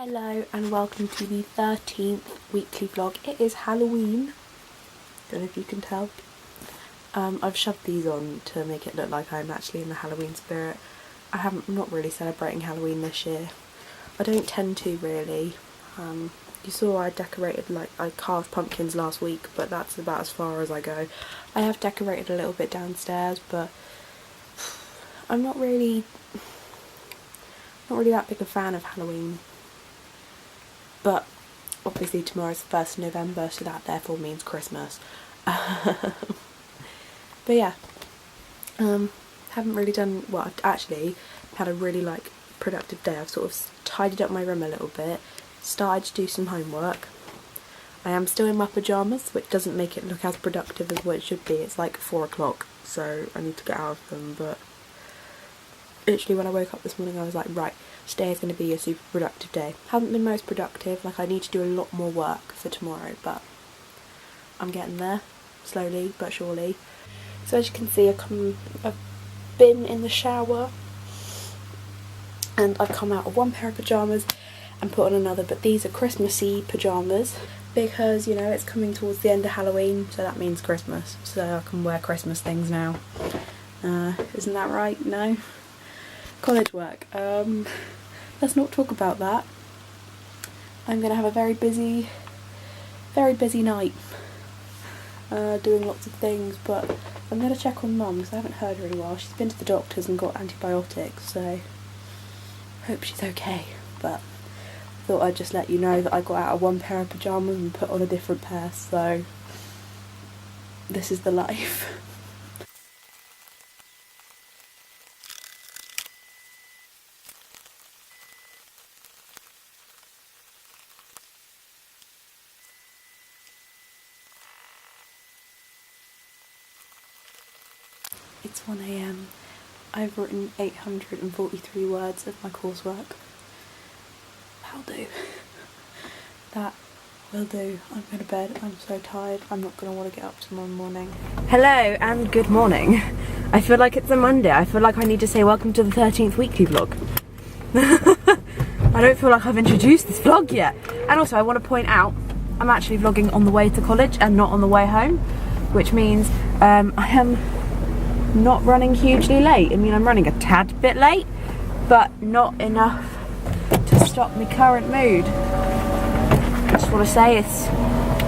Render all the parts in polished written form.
Hello and welcome to the 13th weekly vlog. It is Halloween, don't know if you can tell. I've shoved these on to make it look like I'm actually in the Halloween spirit. I'm not really celebrating Halloween this year. I don't tend to really. You saw I decorated, I carved pumpkins last week, but that's about as far as I go. I have decorated a little bit downstairs, but I'm not really that big a fan of Halloween. But obviously tomorrow's the 1st of November, so that therefore means Christmas. But yeah, haven't really done, well, I've actually had a really productive day. I've sort of tidied up my room a little bit, started to do some homework. I am still in my pyjamas, which doesn't make it look as productive as what it should be. It's like 4 o'clock, so I need to get out of them, but literally when I woke up this morning I was like, right, today is going to be a super productive day. Haven't been most productive, I need to do a lot more work for tomorrow, but I'm getting there, slowly but surely. So as you can see, I've been in the shower and I've come out of one pair of pyjamas and put on another, but these are Christmassy pyjamas because, you know, it's coming towards the end of Halloween, so that means Christmas, so I can wear Christmas things now. Isn't that right? No? College work. Let's not talk about that. I'm going to have a very busy night doing lots of things, but I'm going to check on Mum because I haven't heard her in a while. She's been to the doctors and got antibiotics, so hope she's okay. But I thought I'd just let you know that I got out of one pair of pyjamas and put on a different pair, so this is the life. It's 1 AM. I've written 843 words of my coursework. That'll do. That will do. I'm going to bed. I'm so tired. I'm not going to want to get up tomorrow morning. Hello and good morning. I feel like it's a Monday. I feel like I need to say welcome to the 13th weekly vlog. I don't feel like I've introduced this vlog yet. And also I want to point out I'm actually vlogging on the way to college and not on the way home, which means I am not running hugely late. I mean, I'm running a tad bit late, but not enough to stop my current mood. I just want to say it's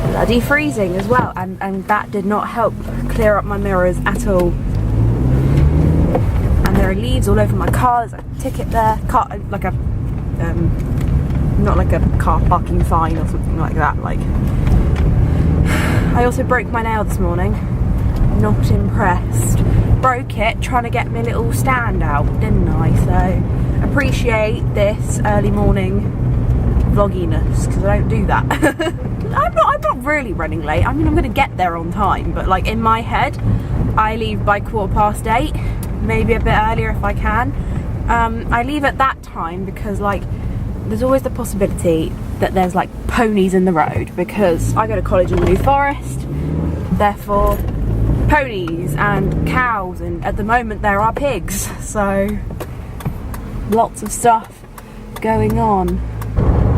bloody freezing as well, and that did not help clear up my mirrors at all. And there are leaves all over my car. There's a ticket there, not like a car parking fine or something like that. I also broke my nail this morning. Not impressed. Broke it trying to get my little stand out, didn't I? So appreciate this early morning vlogginess, because I don't do that. I'm not really running late. I mean, I'm going to get there on time, but in my head I leave by 8:15, maybe a bit earlier if I can. I leave at that time because there's always the possibility that there's ponies in the road, because I go to college in New Forest, therefore ponies and cows, and at the moment there are pigs, so lots of stuff going on.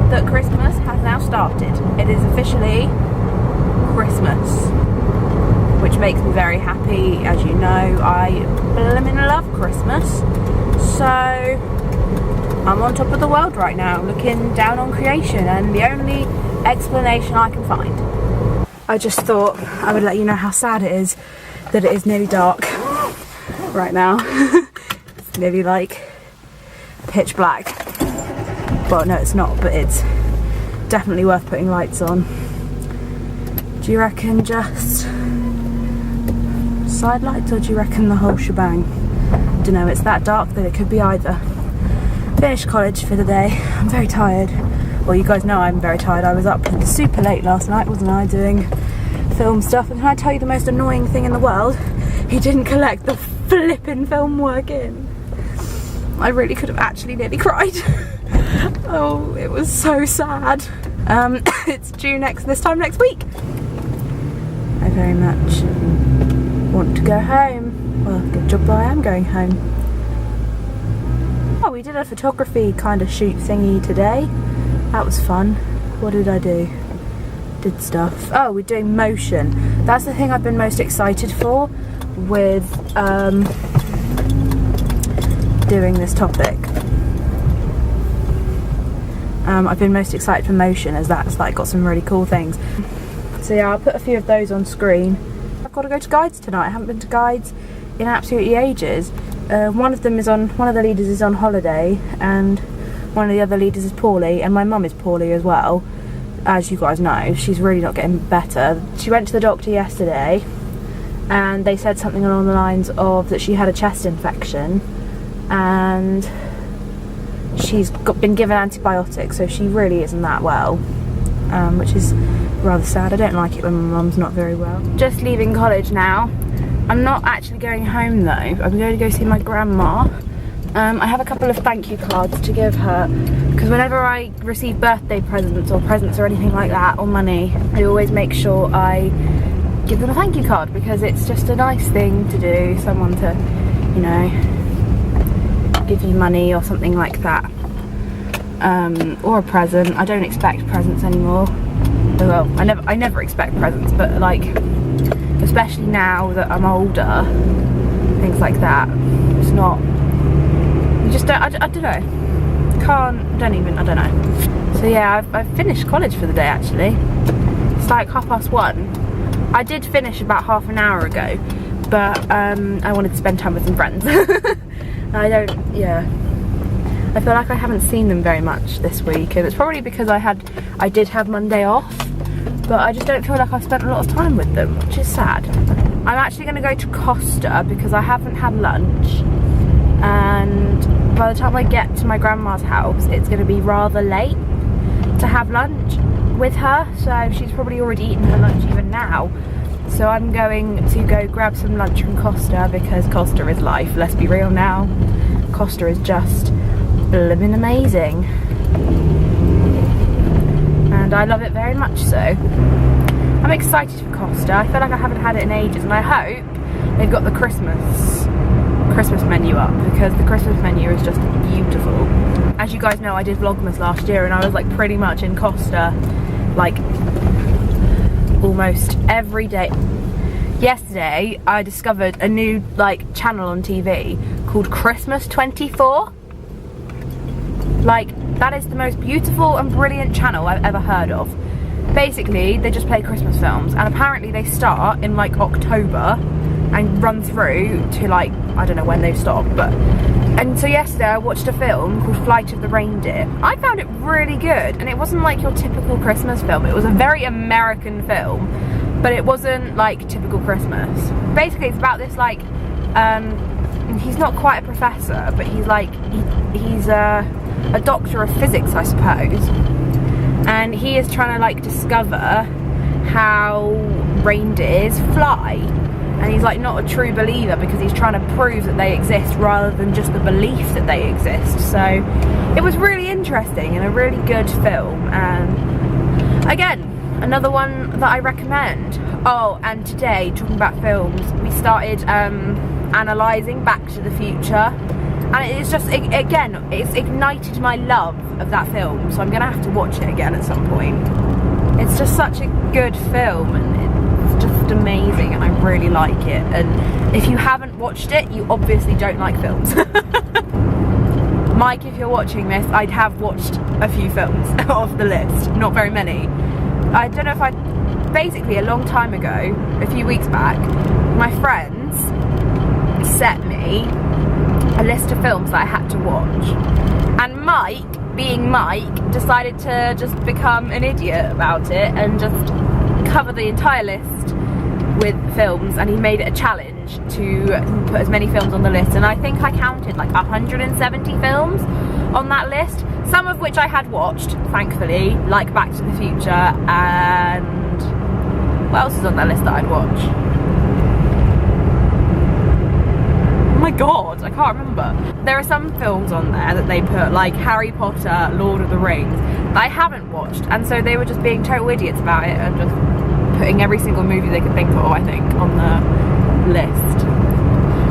That Christmas has now started. It is officially Christmas, which makes me very happy. As you know, I blimmin' love Christmas, so I'm on top of the world right now, looking down on creation, and the only explanation I can find. I just thought I would let you know how sad it is that it is nearly dark right now. It's nearly pitch black. Well, no it's not, but it's definitely worth putting lights on. Do you reckon just side lights, or do you reckon the whole shebang? I don't know, it's that dark that it could be either. Finished college for the day. I'm very tired. Well, you guys know I'm very tired. I was up super late last night, wasn't I, doing film stuff, and can I tell you the most annoying thing in the world? He didn't collect the flipping film work in. I really could have actually nearly cried. Oh, it was so sad. It's due this time next week. I very much want to go home. Well, good job that I am going home. Oh, we did a photography kind of shoot thingy today. That was fun. What did I do? Did stuff. Oh, we're doing motion. That's the thing I've been most excited for with doing this topic. I've been most excited for motion, as that's like got some really cool things. So yeah, I'll put a few of those on screen. I've got to go to guides tonight. I haven't been to guides in absolutely ages. One of the leaders is on holiday, and one of the other leaders is poorly, and my mum is poorly as well. As you guys know, she's really not getting better. She went to the doctor yesterday, and they said something along the lines of that she had a chest infection, and she's been given antibiotics, so she really isn't that well, which is rather sad. I don't like it when my mum's not very well. Just leaving college now. I'm not actually going home though. I'm going to go see my grandma. I have a couple of thank you cards to give her, because whenever I receive birthday presents or anything like that, or money, I always make sure I give them a thank you card, because it's just a nice thing to do, someone to, you know, give you money or something like that, or a present. I don't expect presents anymore. Well, I never expect presents, but like, especially now that I'm older, things like that, it's not, you just don't, I don't know, I don't know. So yeah, I've finished college for the day actually. It's like 1:30. I did finish about half an hour ago, but I wanted to spend time with some friends. I feel like I haven't seen them very much this week, and it's probably because I did have Monday off, but I just don't feel like I've spent a lot of time with them, which is sad. I'm actually going to go to Costa because I haven't had lunch, and by the time I get to my grandma's house it's going to be rather late to have lunch with her, so she's probably already eaten her lunch even now. So I'm going to go grab some lunch from Costa, because Costa is life, let's be real now. Costa is just blimmin' amazing, and I love it very much so. I'm excited for Costa. I feel like I haven't had it in ages, and I hope they've got the Christmas menu up, because the Christmas menu is just beautiful. As you guys know, I did Vlogmas last year, and I was like pretty much in Costa like almost every day. Yesterday I discovered a new like channel on TV called Christmas 24. Like, that is the most beautiful and brilliant channel I've ever heard of. Basically, they just play Christmas films, and apparently they start in like October and run through to like, I don't know when they've stopped, but... And so yesterday I watched a film called Flight of the Reindeer. I found it really good, and it wasn't like your typical Christmas film. It was a very American film, but it wasn't like typical Christmas. Basically, it's about this like, he's not quite a professor, but he's like, he's a doctor of physics, I suppose, and he is trying to like discover how reindeers fly, and he's like not a true believer, because he's trying to prove that they exist rather than just the belief that they exist. So it was really interesting and a really good film, and again, another one that I recommend. Oh, and today, talking about films, we started analysing Back to the Future, and it's just, again, it's ignited my love of that film, so I'm going to have to watch it again at some point. It's just such a good film, and it's just amazing, and I really like it. And if you haven't watched it, you obviously don't like films. Mike, if you're watching this, I'd have watched a few films off the list, not very many. I don't know if basically a long time ago, a few weeks back, my friends set me a list of films that I had to watch, and Mike, being Mike, decided to just become an idiot about it and just cover the entire list with films, and he made it a challenge to put as many films on the list, and I think I counted like 170 films on that list, some of which I had watched, thankfully, like Back to the Future, and what else is on that list that I'd watch? Oh my god, I can't remember. There are some films on there that they put, like Harry Potter, Lord of the Rings, that I haven't watched, and so they were just being total idiots about it and just putting every single movie they could think of, I think, on the list.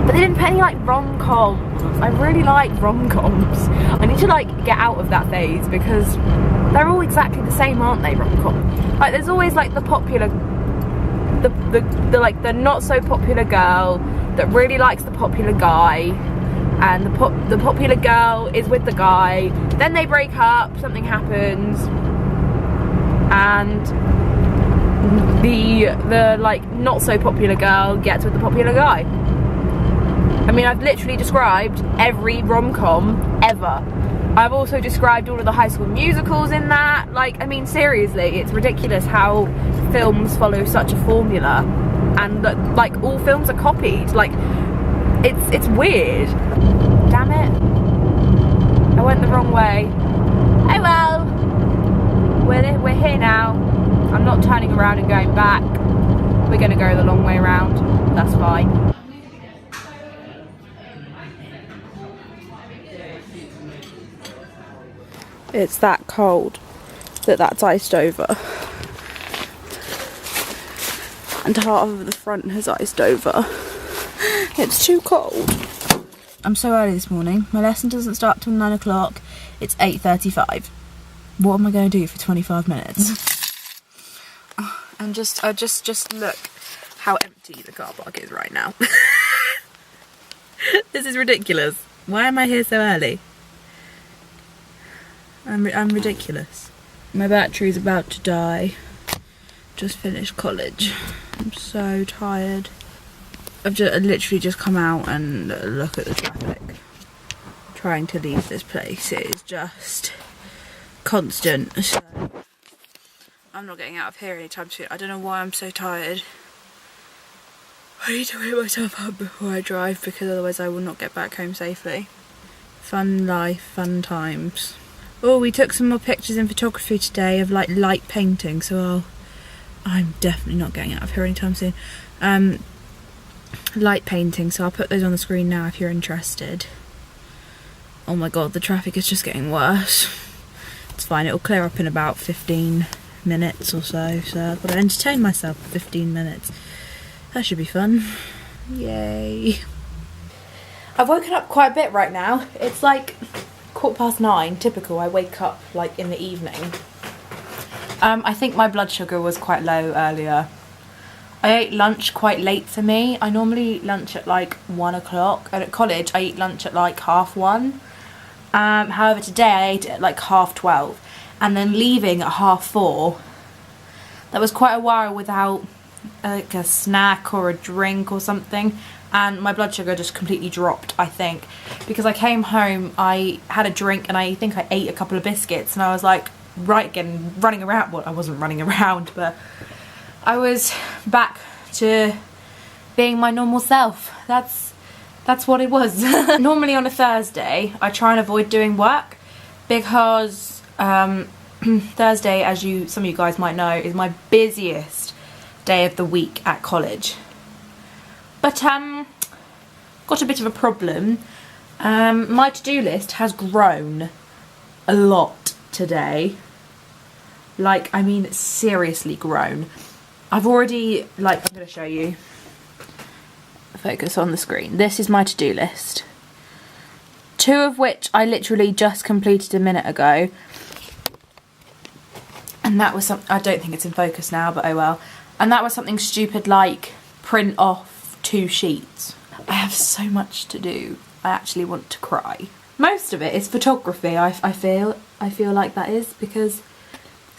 But they didn't put any like rom-coms. I really like rom-coms. I need to like get out of that phase because they're all exactly the same, aren't they, rom-com? Like there's always like the popular, the like the not so popular girl that really likes the popular guy, and the popular girl is with the guy, then they break up, something happens, and the like not so popular girl gets with the popular guy. I mean, I've literally described every rom-com ever. I've also described all of the High School Musicals in that. Like, I mean, seriously, it's ridiculous how films follow such a formula, and like all films are copied. Like, it's weird. Damn it! I went the wrong way. Oh well, we're here now. I'm not turning around and going back. We're gonna go the long way around. That's fine. It's that cold that that's iced over, and half of the front has iced over. It's too cold. I'm so early this morning. My lesson doesn't start till 9 o'clock. It's 8:35. What am I going to do for 25 minutes? And just look how empty the car park is right now. This is ridiculous. Why am I here so early? I'm ridiculous. My battery's about to die. Just finished college. I'm so tired. I've literally just come out and look at the traffic. Trying to leave this place. It is just constant. So I'm not getting out of here anytime soon. I don't know why I'm so tired. I need to wake myself up before I drive because otherwise I will not get back home safely. Fun life, fun times. Oh, we took some more pictures in photography today of like light painting, so I'm definitely not getting out of here anytime soon. Light painting, so I'll put those on the screen now if you're interested. Oh my god, the traffic is just getting worse. It's fine, it'll clear up in about 15 minutes or so, so I've got to entertain myself for 15 minutes. That should be fun. Yay. I've woken up quite a bit right now. It's like 9:15, typical. I wake up like in the evening. I think my blood sugar was quite low earlier. I ate lunch quite late for me. I normally eat lunch at like 1 o'clock, and at college I eat lunch at like 1:30. However, today I ate it at like 12:30, and then leaving at 4:30. That was quite a while without like a snack or a drink or something, and my blood sugar just completely dropped, I think, because I came home, I had a drink, and I think I ate a couple of biscuits, and I was like running around. Well, I wasn't running around, but I was back to being my normal self. That's what it was. Normally on a Thursday I try and avoid doing work because Thursday, as some of you guys might know, is my busiest day of the week at college. But got a bit of a problem. My to-do list has grown a lot today. Like, I mean, seriously grown. I've already, like, I'm going to show you. Focus on the screen. This is my to-do list. 2 of which I literally just completed a minute ago. And that was I don't think it's in focus now, but oh well. And that was something stupid like print off 2 sheets. I have so much to do. I actually want to cry. Most of it is photography, I feel like that is, because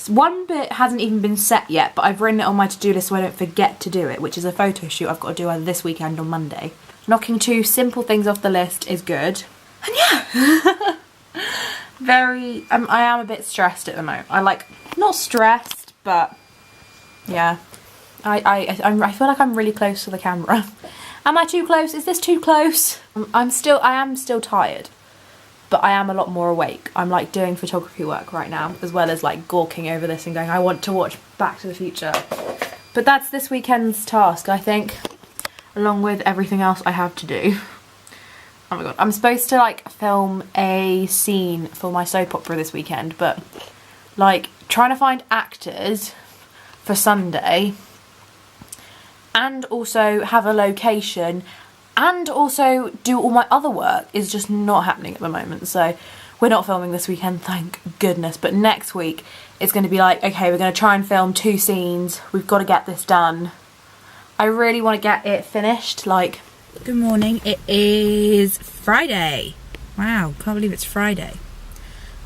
one bit hasn't even been set yet, but I've written it on my to-do list so I don't forget to do it, which is a photo shoot I've got to do either this weekend or Monday. Knocking 2 simple things off the list is good. And yeah, I am a bit stressed at the moment. Not stressed, but yeah, I feel like I'm really close to the camera. Am I too close? Is this too close? I am still tired, but I am a lot more awake. I'm like doing photography work right now, as well as like gawking over this and going, I want to watch Back to the Future. But that's this weekend's task, I think, along with everything else I have to do. Oh my god, I'm supposed to like film a scene for my soap opera this weekend, but like trying to find actors for Sunday and also have a location and also do all my other work is just not happening at the moment. So we're not filming this weekend, thank goodness. But next week it's going to be like, okay, we're going to try and film 2 scenes. We've got to get this done. I really want to get it finished. Like, good morning. It is Friday. Wow, can't believe it's Friday.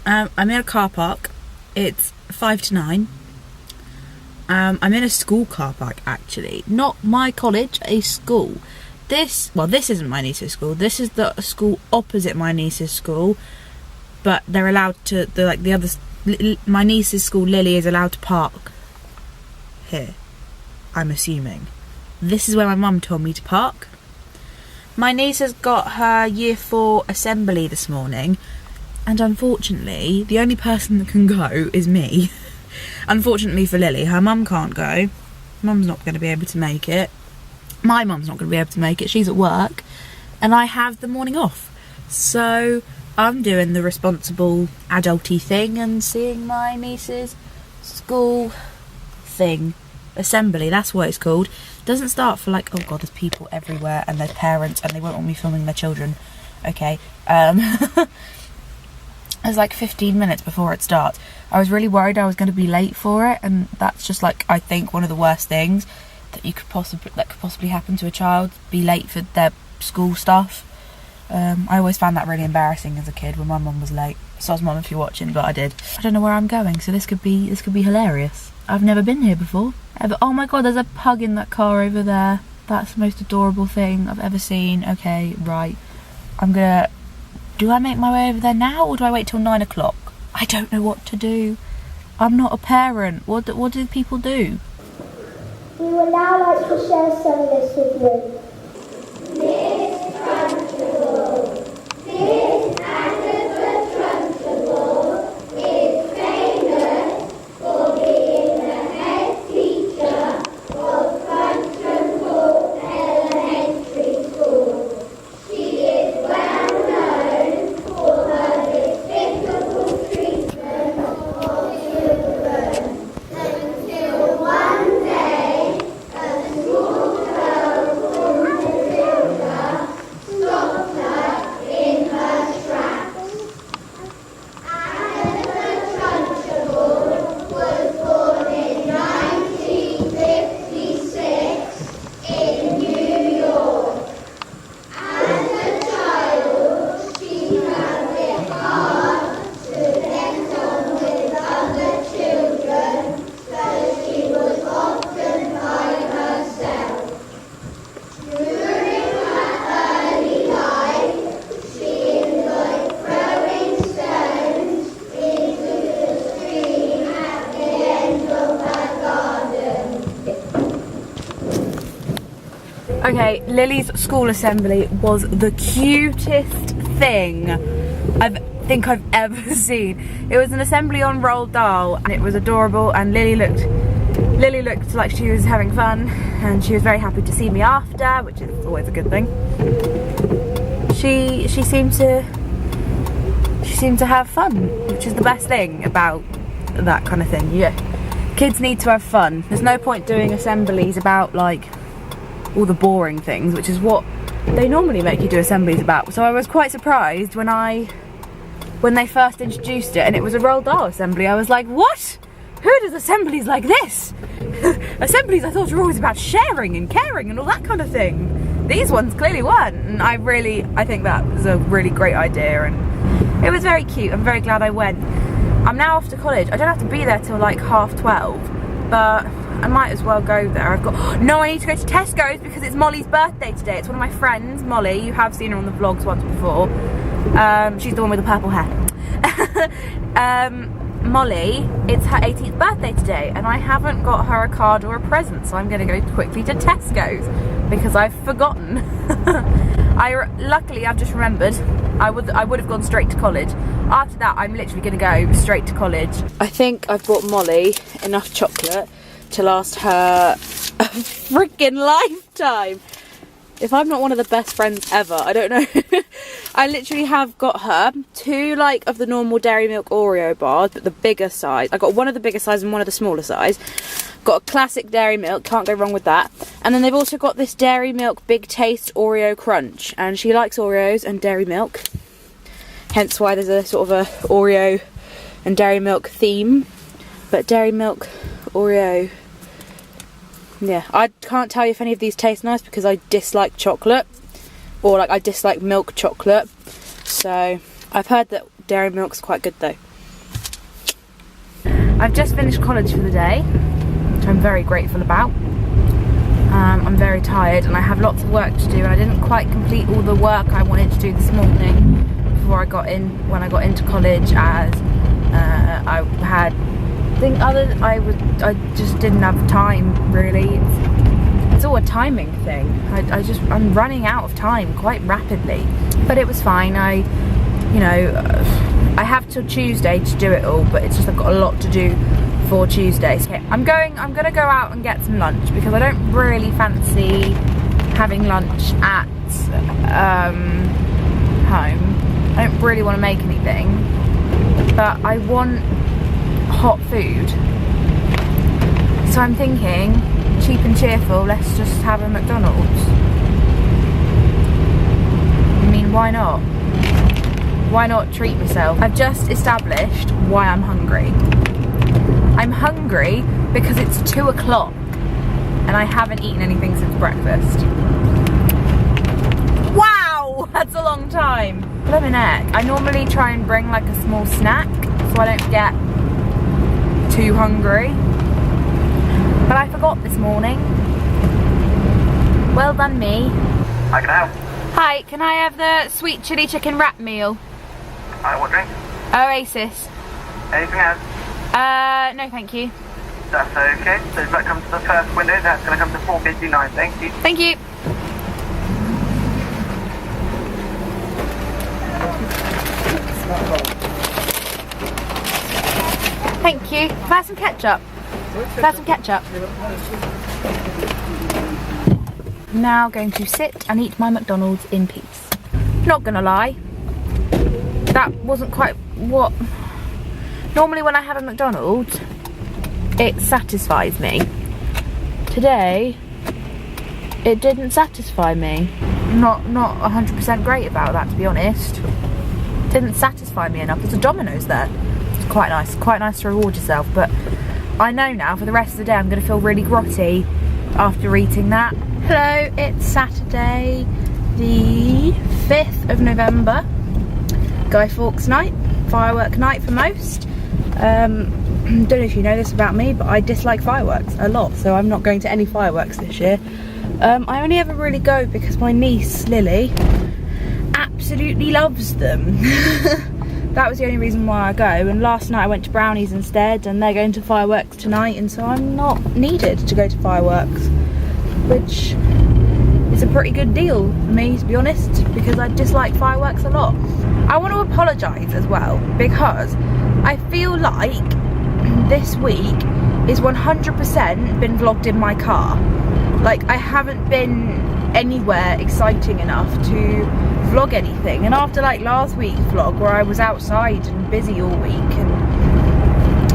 I'm in a car park. It's 5 to 9. I'm in a school car park, actually. Not my college, a school. This isn't my niece's school. This is the school opposite my niece's school. But they're allowed to, my niece's school, Lily, is allowed to park here, I'm assuming. This is where my mum told me to park. My niece has got her year 4 assembly this morning, and unfortunately, the only person that can go is me. Unfortunately for Lily, her mum can't go. Mum's not going to be able to make it. My mum's not going to be able to make it. She's at work, and I have the morning off. So I'm doing the responsible adulty thing and seeing my niece's school thing. Assembly, that's what it's called. Doesn't start for like, oh god, there's people everywhere and there's parents and they won't want me filming their children. Okay. There's like 15 minutes before it starts. I was really worried I was going to be late for it, and that's just like, I think, one of the worst things that could possibly happen to a child, be late for their school stuff. I always found that really embarrassing as a kid when my mum was late. So, Mum, if you're watching, but I did. I don't know where I'm going, so this could be hilarious. I've never been here before. Ever. Oh my god, there's a pug in that car over there. That's the most adorable thing I've ever seen. Okay, right. Do I make my way over there now, or do I wait till 9 o'clock? I don't know what to do. I'm not a parent. What do people do? We would now like to share some of this with you. This Trunchable. This Agatha Trunchable is famous for being the head teacher of Trunchable Elementary School. She is well known for her despicable treatment of children, until one day a school girl called Matilda stopped her in her tracks. Agatha Trunchable was born in 1956 in New York. As a child, she found it hard to get on with other children, so she was often by herself. During her early life, she enjoyed throwing stones into the stream at the end of her garden. Okay, Lily's school assembly was the cutest thing I think I've ever seen. It was an assembly on Roald Dahl, and it was adorable, and Lily looked like she was having fun, and she was very happy to see me after, which is always a good thing. She seemed to have fun, which is the best thing about that kind of thing. Yeah, kids need to have fun. There's no point doing assemblies about like all the boring things, which is what they normally make you do assemblies about. So I was quite surprised when they first introduced it and it was a Roald Dahl assembly. I was like, what? Who does assemblies like this? Assemblies I thought were always about sharing and caring and all that kind of thing. These ones clearly weren't, and I think that was a really great idea, and it was very cute. I'm very glad I went. I'm now off to college. I don't have to be there till like 12:30, but I might as well go there. I need to go to Tesco's because it's Molly's birthday today. It's one of my friends, Molly. You have seen her on the vlogs once before. She's the one with the purple hair. Molly, it's her 18th birthday today, and I haven't got her a card or a present, so I'm going to go quickly to Tesco's because I've forgotten. Luckily, I've just remembered. I would have gone straight to college. After that, I'm literally going to go straight to college. I think I've bought Molly enough chocolate to last her a freaking lifetime. If I'm not one of the best friends ever, I don't know. I literally have got her 2 like of the normal Dairy Milk Oreo bars, but the bigger size. I got one of the bigger size and one of the smaller size. Got a classic Dairy Milk, can't go wrong with that. And then they've also got this Dairy Milk Big Taste Oreo Crunch, and she likes Oreos and dairy milk, hence why there's a sort of a Oreo and dairy milk theme. But dairy milk, Oreo, yeah, I can't tell you if any of these taste nice because I dislike chocolate, or like I dislike milk chocolate. So I've heard that dairy milk's quite good though. I've just finished college for the day, which I'm very grateful about. I'm very tired and I have lots of work to do, and I didn't quite complete all the work I wanted to do this morning before when I got into college, as I had I just didn't have time really. It's all a timing thing. I'm running out of time quite rapidly, but it was fine. I have till Tuesday to do it all, but it's just I've got a lot to do for Tuesday. So I'm gonna go out and get some lunch because I don't really fancy having lunch at home. I don't really want to make anything, but I want hot food. So I'm thinking, cheap and cheerful, let's just have a McDonald's. I mean, why not? Why not treat myself? I've just established why I'm hungry. I'm hungry because it's 2 o'clock and I haven't eaten anything since breakfast. Wow, that's a long time. Blimmin' heck. I normally try and bring like a small snack so I don't get too hungry. But I forgot this morning. Well done me. I can help. Hi, can I have the sweet chili chicken wrap meal? What drink? Oasis. Anything else? No thank you. That's okay. So if that comes to the first window, that's going to come to 459. Thank you. Thank you. Thank you. Can I have some ketchup? Can I have some ketchup? Now going to sit and eat my McDonald's in peace. Not gonna lie, that wasn't quite what... Normally when I have a McDonald's, it satisfies me. Today, it didn't satisfy me. Not 100% great about that, to be honest. Didn't satisfy me enough. There's a Domino's there. It's quite nice to reward yourself, but I know now for the rest of the day I'm going to feel really grotty after eating that. Hello, it's Saturday the 5th of November. Guy Fawkes night, firework night for most. Don't know if you know this about me, but I dislike fireworks a lot, so I'm not going to any fireworks this year. I only ever really go because my niece, Lily, absolutely loves them. That was the only reason why I go, and last night I went to Brownies instead, and they're going to fireworks tonight, and so I'm not needed to go to fireworks, which is a pretty good deal for me, to be honest, because I dislike fireworks a lot. I want to apologise as well, because I feel like this week is 100% been vlogged in my car. Like, I haven't been anywhere exciting enough to vlog anything, and after like last week's vlog where I was outside and busy all week, and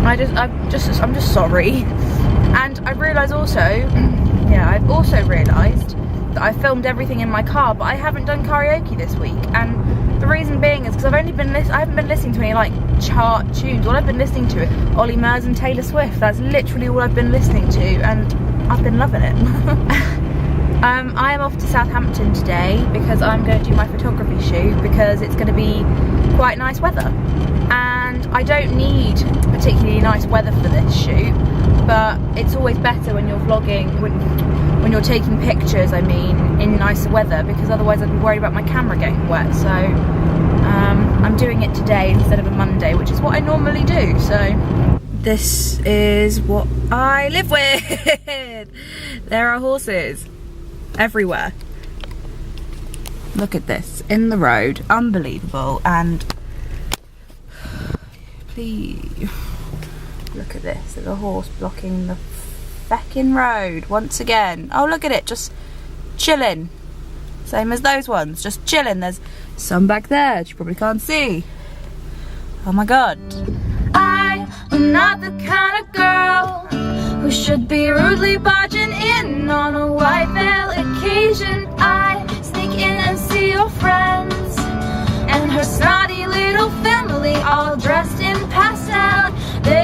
I'm just sorry. And I realised also, I've also realised that I filmed everything in my car, but I haven't done karaoke this week, and the reason being is because I haven't been listening to any like chart tunes. All I've been listening to is Ollie Murs and Taylor Swift. That's literally all I've been listening to, and I've been loving it. I am off to Southampton today because I'm going to do my photography shoot, because it's going to be quite nice weather, and I don't need particularly nice weather for this shoot, but it's always better when you're vlogging, when you're taking pictures, I mean, in nicer weather, because otherwise I'd be worried about my camera getting wet. So I'm doing it today instead of a Monday, which is what I normally do. So this is what I live with. There are horses everywhere. Look at this, in the road, unbelievable. And please look at this, there's a horse blocking the feckin' road once again. Oh, look at it, just chilling, same as those ones, just chilling. There's some back there which you probably can't see. Oh my god. I am not the kind of girl who should be rudely barging in And on a white veil occasion, I sneak in and see your friends and her snotty little family, all dressed in pastel. This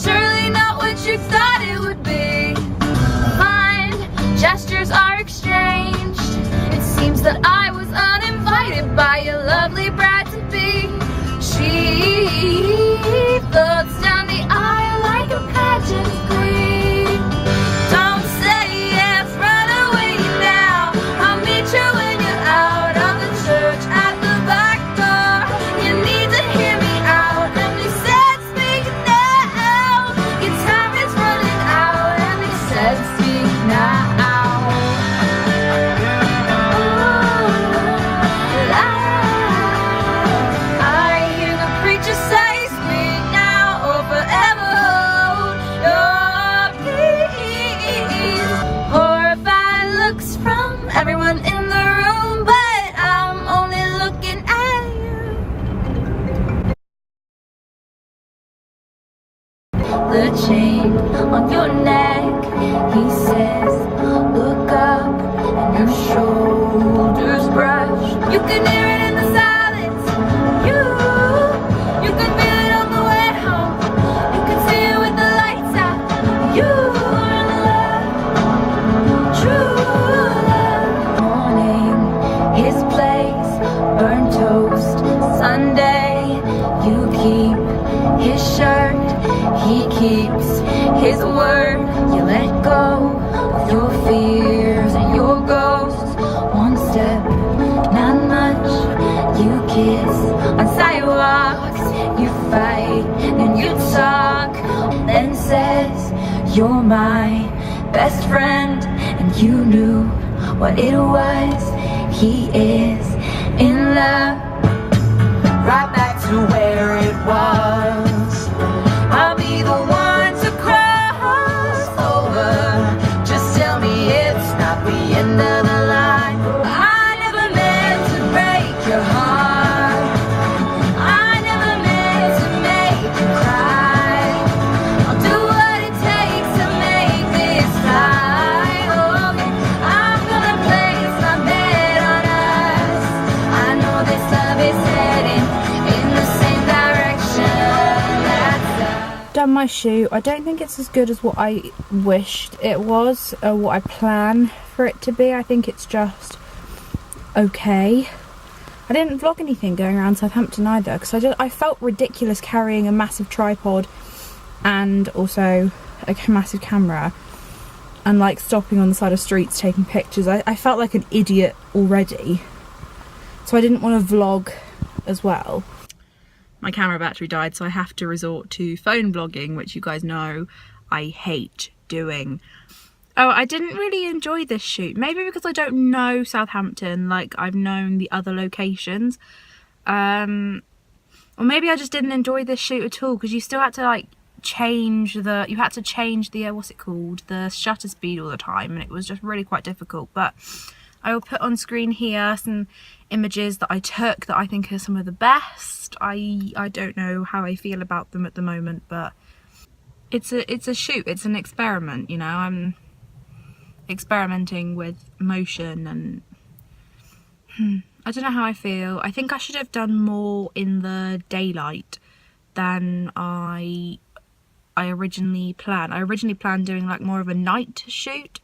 surely not what you thought it would be. Fine gestures are exchanged. It seems that I was uninvited by your lovely bride-to-be. She floats down the aisle like a pageant queen. Don't say yes, run away now. I'll meet you when you're out of the church at the back door. You need to hear me out, and they said speak now. Your time is running out, and they said speak now. Everyone in the room, but I'm only looking at you. The chain on your neck, he says, look up and your shoulders brush. You can hear it in the silence. You can feel it on the way home. You can see it with the lights out. You are in love, true love. Morning, his place, burnt toast. Sunday, you keep his shirt, he keeps his word. You let go of your fears and your ghosts. One step, not much. You kiss on sidewalks. You fight, then you talk. Then says, you're my best friend. And you knew what it was. He is in love. Right back to where it was. I'll be the one to cross over. Just tell me it's not the end of the line. I never meant to break your heart. I never meant to make you cry. I'll do what it takes to make this right. Oh, I'm gonna place my bet on us. I know this love is heading in the same direction. That's us. Done my shoot. I don't think it's as good as what I wished it was, or what I plan for it to be. I think it's just okay. I didn't vlog anything going around Southampton either, because I felt ridiculous carrying a massive tripod and also a massive camera and like stopping on the side of streets taking pictures. I felt like an idiot already, so I didn't want to vlog as well. My camera battery died, so I have to resort to phone vlogging, which you guys know I hate doing. Oh, I didn't really enjoy this shoot. Maybe because I don't know Southampton like I've known the other locations. Or maybe I just didn't enjoy this shoot at all, because you still had to like change the, what's it called? The shutter speed all the time, and it was just really quite difficult. But I will put on screen here some images that I took that I think are some of the best. I don't know how I feel about them at the moment, but it's a shoot, it's an experiment, you know. I'm experimenting with motion and I don't know how I feel. I think I should have done more in the daylight than I originally planned. I originally planned doing like more of a night shoot,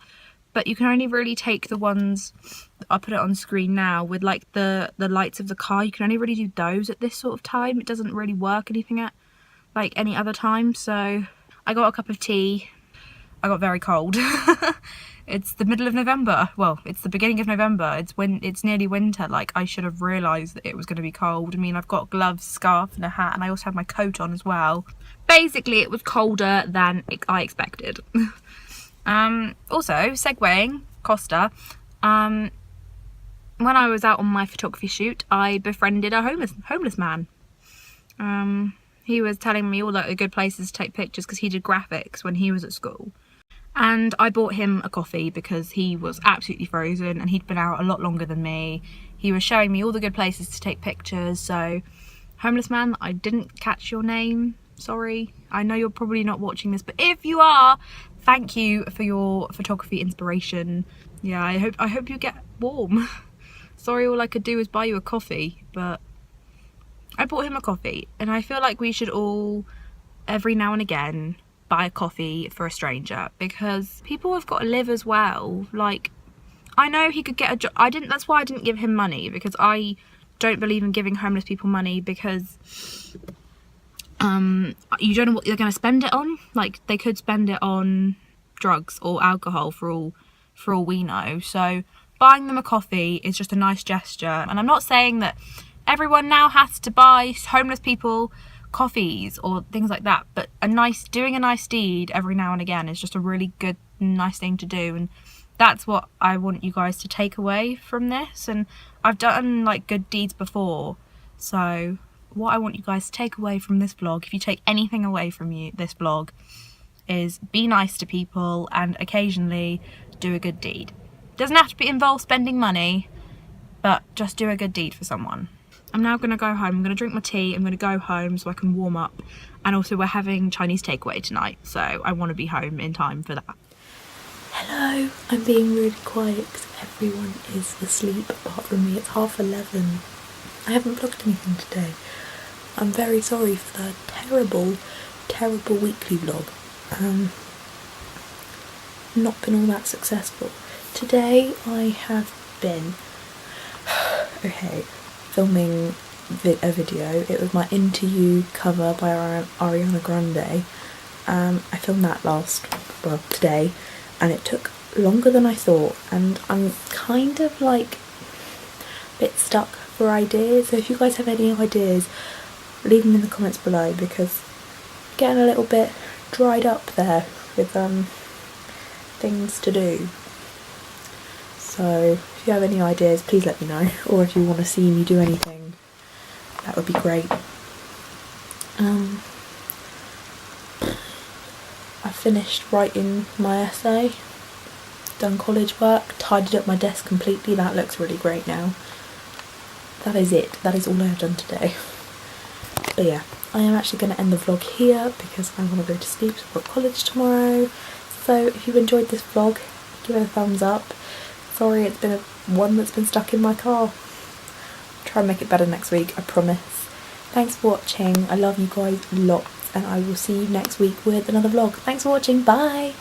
but you can only really take the ones, I'll put it on screen now, with like the lights of the car. You can only really do those at this sort of time. It doesn't really work anything at like any other time. So I got a cup of tea. I got very cold. It's the middle of November. Well, it's the beginning of November. It's nearly winter. Like, I should have realised that it was going to be cold. I mean, I've got gloves, scarf and a hat, and I also have my coat on as well. Basically, it was colder than I expected. Also, segueing, Costa, when I was out on my photography shoot, I befriended a homeless man. He was telling me all the good places to take pictures because he did graphics when he was at school. And I bought him a coffee because he was absolutely frozen and he'd been out a lot longer than me. He was showing me all the good places to take pictures. So, homeless man, I didn't catch your name, Sorry, I know you're probably not watching this, but if you are, thank you for your photography inspiration. Yeah, I hope you get warm. Sorry, all I could do was buy you a coffee, but I bought him a coffee, and I feel like we should all, every now and again, buy a coffee for a stranger, because people have got to live as well. Like, I know he could get a job. That's why I didn't give him money, because I don't believe in giving homeless people money, because you don't know what they're going to spend it on. Like, they could spend it on drugs or alcohol for all we know. So buying them a coffee is just a nice gesture. And I'm not saying that everyone now has to buy homeless people coffees or things like that, but doing a nice deed every now and again is just a really good, nice thing to do. And that's what I want you guys to take away from this. And I've done like good deeds before, so what I want you guys to take away from this vlog, if you take anything away from this vlog, is be nice to people and occasionally do a good deed. Doesn't have to involve spending money, but just do a good deed for someone. I'm now going to go home. I'm going to drink my tea. I'm going to go home so I can warm up. And also we're having Chinese takeaway tonight, so I want to be home in time for that. Hello, I'm being really quiet because everyone is asleep apart from me. It's 11:30. I haven't vlogged anything today. I'm very sorry for the terrible weekly vlog. Not been all that successful. Today I have been filming a video. It was my Into You cover by Ariana Grande. I filmed that today, and it took longer than I thought, and I'm kind of like a bit stuck for ideas. So if you guys have any ideas, leave them in the comments below, because I'm getting a little bit dried up there with things to do. So if you have any ideas, please let me know, or if you want to see me do anything, that would be great. I finished writing my essay, done college work, tidied up my desk completely. That looks really great now. That is it. That is all I have done today. But yeah, I am actually going to end the vlog here because I want to go to sleep. So I've got college tomorrow. So if you've enjoyed this vlog, give it a thumbs up. Sorry, it's been one that's been stuck in my car. I'll try and make it better next week, I promise. Thanks for watching. I love you guys lots, and I will see you next week with another vlog. Thanks for watching. Bye!